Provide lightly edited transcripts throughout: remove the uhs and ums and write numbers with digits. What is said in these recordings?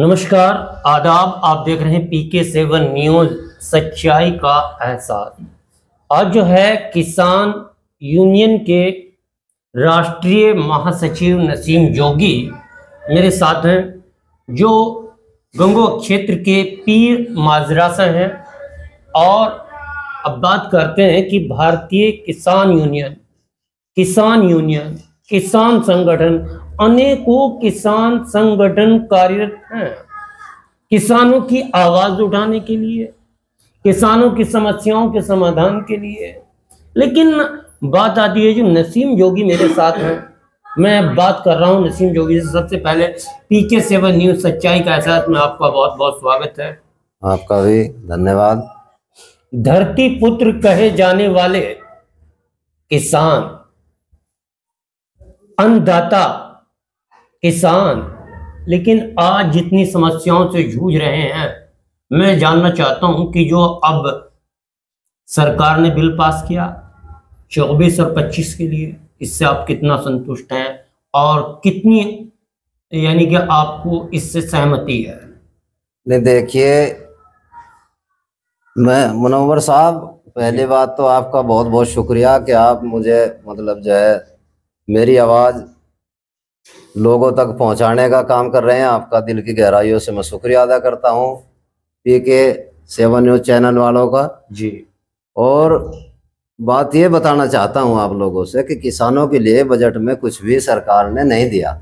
नमस्कार, आदाब। आप देख रहे हैं PK7 न्यूज, सच्चाई का एहसास। आज जो है किसान यूनियन के राष्ट्रीय महासचिव नसीम जोगी मेरे साथ हैं, जो गंगोह क्षेत्र के पीर माजरा से हैं। और अब बात करते हैं कि भारतीय किसान यूनियन, किसान संगठन, अनेकों किसान संगठन कार्यरत हैं किसानों की आवाज उठाने के लिए, किसानों की समस्याओं के समाधान के लिए। लेकिन बात आती है, जो नसीम जोगी मेरे साथ हैं, मैं बात कर रहा हूं नसीम जोगी से। सबसे पहले PK7 न्यूज, सच्चाई का एहसास में आपका बहुत बहुत स्वागत है। आपका भी धन्यवाद। धरती पुत्र कहे जाने वाले किसान, अन्नदाता किसान, लेकिन आज जितनी समस्याओं से जूझ रहे हैं, मैं जानना चाहता हूं कि जो अब सरकार ने बिल पास किया 24 और 25 के लिए, इससे आप कितना संतुष्ट हैं और कितनी यानी कि आपको इससे सहमति है? नहीं, देखिए, मैं मुनव्वर साहब, पहली बात तो आपका बहुत बहुत शुक्रिया कि आप मुझे मतलब जो है मेरी आवाज़ लोगों तक पहुंचाने का काम कर रहे हैं। आपका दिल की गहराइयों से मैं शुक्रिया अदा करता हूं, PK7 न्यूज़ चैनल वालों का जी। और बात ये बताना चाहता हूं आप लोगों से कि किसानों के लिए बजट में कुछ भी सरकार ने नहीं दिया,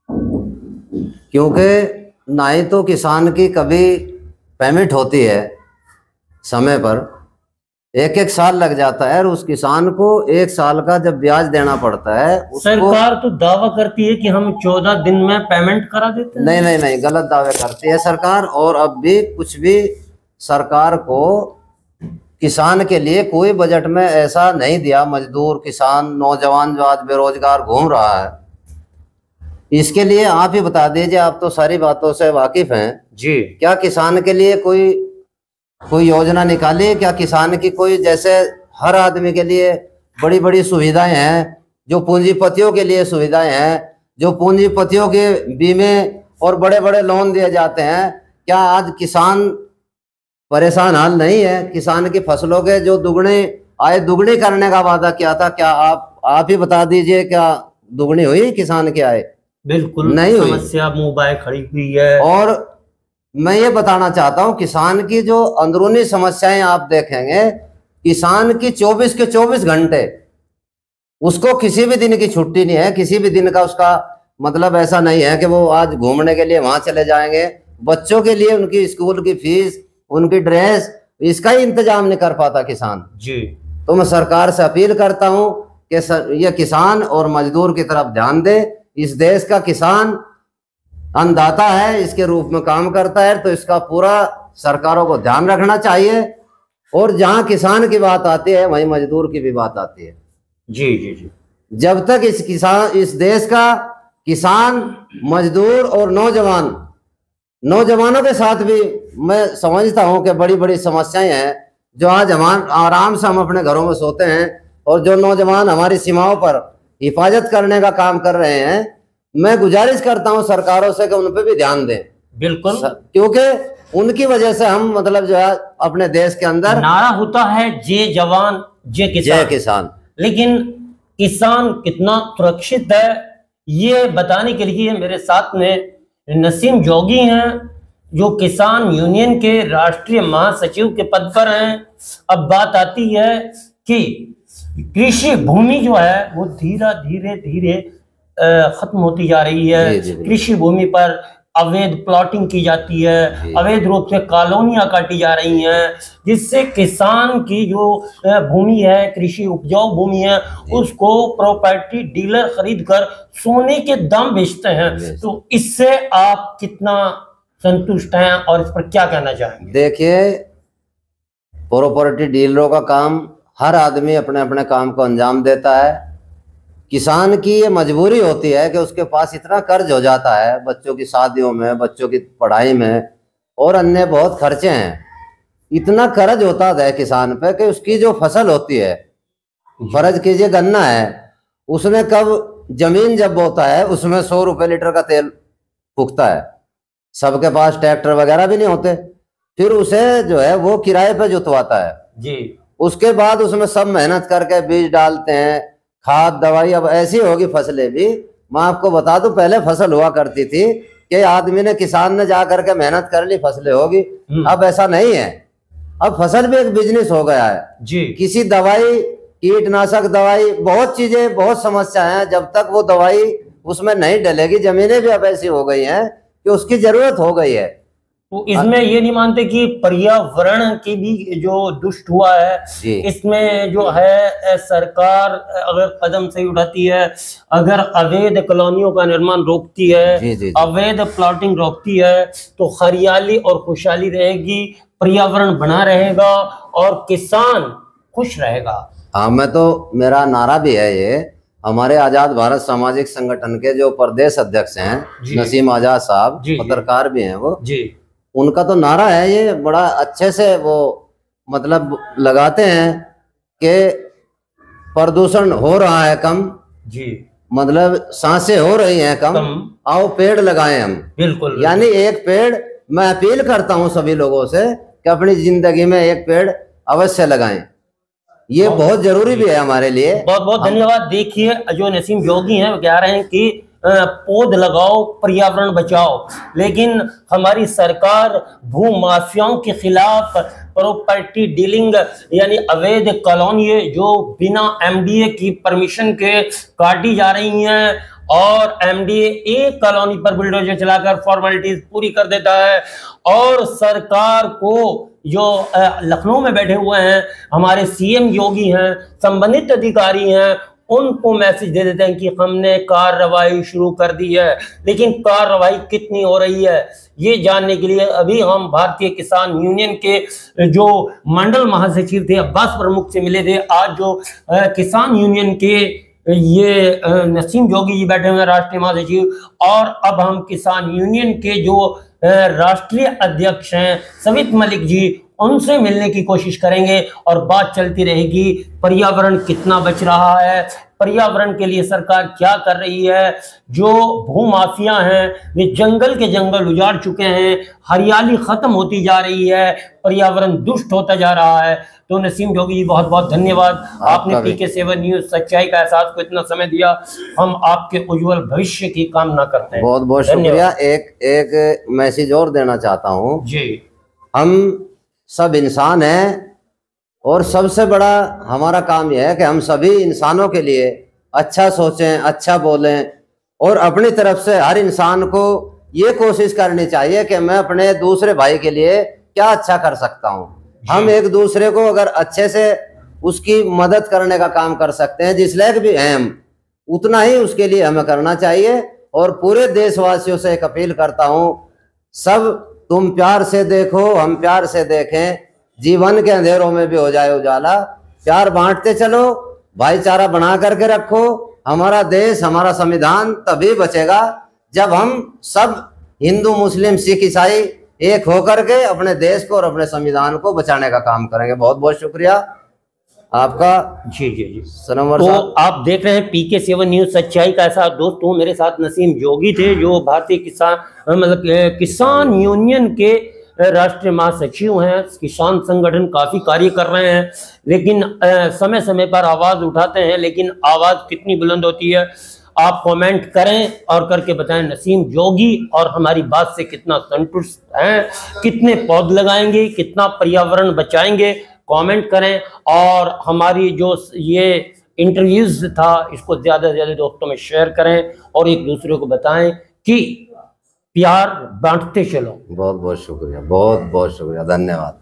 क्योंकि ना ही तो किसान की कभी पेमेंट होती है समय पर। एक एक साल लग जाता है और उस किसान को 1 साल का जब ब्याज देना पड़ता है सरकार तो दावा करती है कि हम 14 दिन में पेमेंट करा देते हैं। नहीं, गलत दावे करती है सरकार। और अब भी कुछ भी सरकार को किसान के लिए कोई बजट में ऐसा नहीं दिया। मजदूर, किसान, नौजवान जो आज बेरोजगार घूम रहा है, इसके लिए आप ही बता दीजिए, आप तो सारी बातों से वाकिफ हैं जी। क्या किसान के लिए कोई योजना निकाली? क्या किसान की कोई, जैसे हर आदमी के लिए बड़ी बड़ी सुविधाएं हैं, जो पूंजीपतियों के लिए सुविधाएं हैं, जो पूंजीपतियों के बीमे और बड़े बड़े लोन दिए जाते हैं, क्या आज किसान परेशान हाल नहीं है? किसान की फसलों के जो आय दुगनी करने का वादा किया था, क्या आप ही बता दीजिए, क्या दुगनी हुई किसान की आय? बिल्कुल नहीं हुई। समस्या मुंह खड़ी हुई है। और मैं ये बताना चाहता हूं, किसान की जो अंदरूनी समस्याएं आप देखेंगे, किसान की 24 के 24 घंटे, उसको किसी भी दिन की छुट्टी नहीं है, किसी भी दिन का उसका मतलब ऐसा नहीं है कि वो आज घूमने के लिए वहां चले जाएंगे। बच्चों के लिए उनकी स्कूल की फीस, उनकी ड्रेस, इसका ही इंतजाम नहीं कर पाता किसान जी। तो मैं सरकार से अपील करता हूं कि ये किसान और मजदूर की तरफ ध्यान दे। इस देश का किसान अन्नदाता है, इसके रूप में काम करता है, तो इसका पूरा सरकारों को ध्यान रखना चाहिए। और जहां किसान की बात आती है, वहीं मजदूर की भी बात आती है। जी जी जी। जब तक इस देश का किसान, मजदूर और नौजवानों के साथ भी मैं समझता हूं कि बड़ी बड़ी समस्याएं हैं, जो आज आराम से हम अपने घरों में सोते हैं, और जो नौजवान हमारी सीमाओं पर हिफाजत करने का काम कर रहे हैं, मैं गुजारिश करता हूं सरकारों से कि उन पे भी ध्यान दें। बिल्कुल, क्योंकि उनकी वजह से हम मतलब जो है अपने देश के अंदर नारा होता है जय जवान जय किसान। लेकिन किसान कितना सुरक्षित है, ये बताने के लिए मेरे साथ में नसीम जोगी हैं, जो किसान यूनियन के राष्ट्रीय महासचिव के पद पर हैं। अब बात आती है कि कृषि भूमि जो है वो धीरे खत्म होती जा रही है। कृषि भूमि पर अवैध प्लॉटिंग की जाती है, अवैध रूप से कॉलोनियां काटी जा रही हैं, जिससे किसान की जो भूमि है, कृषि उपजाऊ भूमि है, उसको प्रॉपर्टी डीलर खरीद कर सोने के दाम बेचते हैं। तो इससे आप कितना संतुष्ट हैं और इस पर क्या कहना चाहेंगे? देखिए, प्रॉपर्टी डीलरों का काम, हर आदमी अपने अपने काम को अंजाम देता है। किसान की ये मजबूरी होती है कि उसके पास इतना कर्ज हो जाता है, बच्चों की शादियों में, बच्चों की पढ़ाई में और अन्य बहुत खर्चे हैं। इतना कर्ज होता है किसान पे कि उसकी जो फसल होती है, फर्ज कीजिए गन्ना है, उसने कब जमीन जब बोता है, उसमें 100 रुपए लीटर का तेल फूकता है, सबके पास ट्रैक्टर वगैरह भी नहीं होते, फिर उसे जो है वो किराए पे जुतवाता है जी। उसके बाद उसमें सब मेहनत करके बीज डालते हैं, खाद दवाई। अब ऐसी होगी फसलें भी, मैं आपको बता दूं, पहले फसल हुआ करती थी कि आदमी ने, किसान ने जा करके मेहनत कर ली, फसलें होगी। अब ऐसा नहीं है, अब फसल भी एक बिजनेस हो गया है जी। किसी दवाई, कीटनाशक दवाई, बहुत चीजें, बहुत समस्या है। जब तक वो दवाई उसमें नहीं डलेगी, जमीनें भी अब ऐसी हो गई हैं कि उसकी जरूरत हो गई है। तो इसमें ये नहीं मानते कि पर्यावरण की भी जो दुष्ट हुआ है, इसमें जो है सरकार अगर कदम सही उठाती है, अगर अवैध कॉलोनियों का निर्माण रोकती है, अवैध प्लॉटिंग रोकती है, तो हरियाली और खुशहाली रहेगी, पर्यावरण बना रहेगा और किसान खुश रहेगा। हाँ, मैं तो, मेरा नारा भी है ये, हमारे आजाद भारत सामाजिक संगठन के जो प्रदेश अध्यक्ष हैं नसीम आजाद साहब, पत्रकार भी हैं वो जी, उनका तो नारा है ये, बड़ा अच्छे से वो मतलब लगाते हैं कि प्रदूषण हो रहा है कम जी, मतलब सांसें हो रही हैं कम, आओ पेड़ लगाएं हम। बिल्कुल, यानी एक पेड़, मैं अपील करता हूं सभी लोगों से कि अपनी जिंदगी में एक पेड़ अवश्य लगाएं, ये बहुत जरूरी भी है हमारे लिए। बहुत बहुत धन्यवाद। देखिए, जो नसीम जोगी हैं वो कह रहे हैं कि पौध लगाओ, पर्यावरण बचाओ, लेकिन हमारी सरकार भू माफियाओं के खिलाफ प्रॉपर्टी डीलिंग यानी अवैध कॉलोनी जो बिना एमडीए की परमिशन के काटी जा रही हैं, और एमडीए एक कॉलोनी पर बुलडोजर चलाकर फॉर्मेलिटीज पूरी कर देता है, और सरकार को जो लखनऊ में बैठे हुए हैं हमारे सीएम योगी हैं, संबंधित अधिकारी हैं, उनको मैसेज दे देते हैं कि हमने कार्रवाई शुरू कर दी है, लेकिन कार्रवाई कितनी हो रही है ये जानने के लिए अभी हम भारतीय किसान यूनियन के जो मंडल महासचिव थे, अब्बास प्रमुख से मिले थे। आज जो किसान यूनियन के ये नसीम जोगी जी बैठे हुए हैं, राष्ट्रीय महासचिव, और अब हम किसान यूनियन के जो राष्ट्रीय अध्यक्ष हैं सवित मलिक जी, उनसे मिलने की कोशिश करेंगे और बात चलती रहेगी। पर्यावरण कितना बच रहा है, पर्यावरण के लिए सरकार क्या कर रही है, जो भू माफिया हैं वे जंगल के जंगल उजाड़ चुके हैं, हरियाली खत्म होती जा रही है, पर्यावरण दुष्ट होता जा रहा है। तो नसीम जोगी जी, बहुत बहुत धन्यवाद, आपने PK7 न्यूज सच्चाई का एहसास को इतना समय दिया। हम आपके उज्जवल भविष्य की कामना करते हैं। बहुत बहुत शुक्रिया। एक मैसेज और देना चाहता हूँ जी, हम सब इंसान हैं और सबसे बड़ा हमारा काम यह है कि हम सभी इंसानों के लिए अच्छा सोचें, अच्छा बोलें, और अपनी तरफ से हर इंसान को ये कोशिश करनी चाहिए कि मैं अपने दूसरे भाई के लिए क्या अच्छा कर सकता हूँ। हम एक दूसरे को अगर अच्छे से उसकी मदद करने का काम कर सकते हैं, जिस लायक भी हैं हम, उतना ही उसके लिए हमें करना चाहिए। और पूरे देशवासियों से एक अपील करता हूँ, सब तुम प्यार से देखो, हम प्यार से देखें, जीवन के अंधेरों में भी हो जाए उजाला, प्यार बांटते चलो, भाईचारा बना करके रखो। हमारा देश, हमारा संविधान तभी बचेगा जब हम सब हिंदू मुस्लिम सिख ईसाई एक होकर के अपने देश को और अपने संविधान को बचाने का काम करेंगे। बहुत बहुत शुक्रिया आपका। जी जी जी तो आप देख रहे हैं PK7 न्यूज सच्चाई का एहसास। दोस्तों, मेरे साथ नसीम जोगी थे जो भारतीय किसान यूनियन के राष्ट्रीय महासचिव हैं। किसान संगठन काफी कार्य कर रहे हैं, लेकिन समय समय पर आवाज उठाते हैं, लेकिन आवाज कितनी बुलंद होती है आप कमेंट करें और करके बताएं नसीम जोगी और हमारी बात से कितना संतुष्ट हैं, कितने पौध लगाएंगे, कितना पर्यावरण बचाएंगे, कमेंट करें। और हमारी जो ये इंटरव्यूज था इसको ज्यादा से ज्यादा दोस्तों में शेयर करें और एक दूसरे को बताएं कि प्यार बांटते चलो। बहुत बहुत शुक्रिया, बहुत बहुत शुक्रिया, धन्यवाद।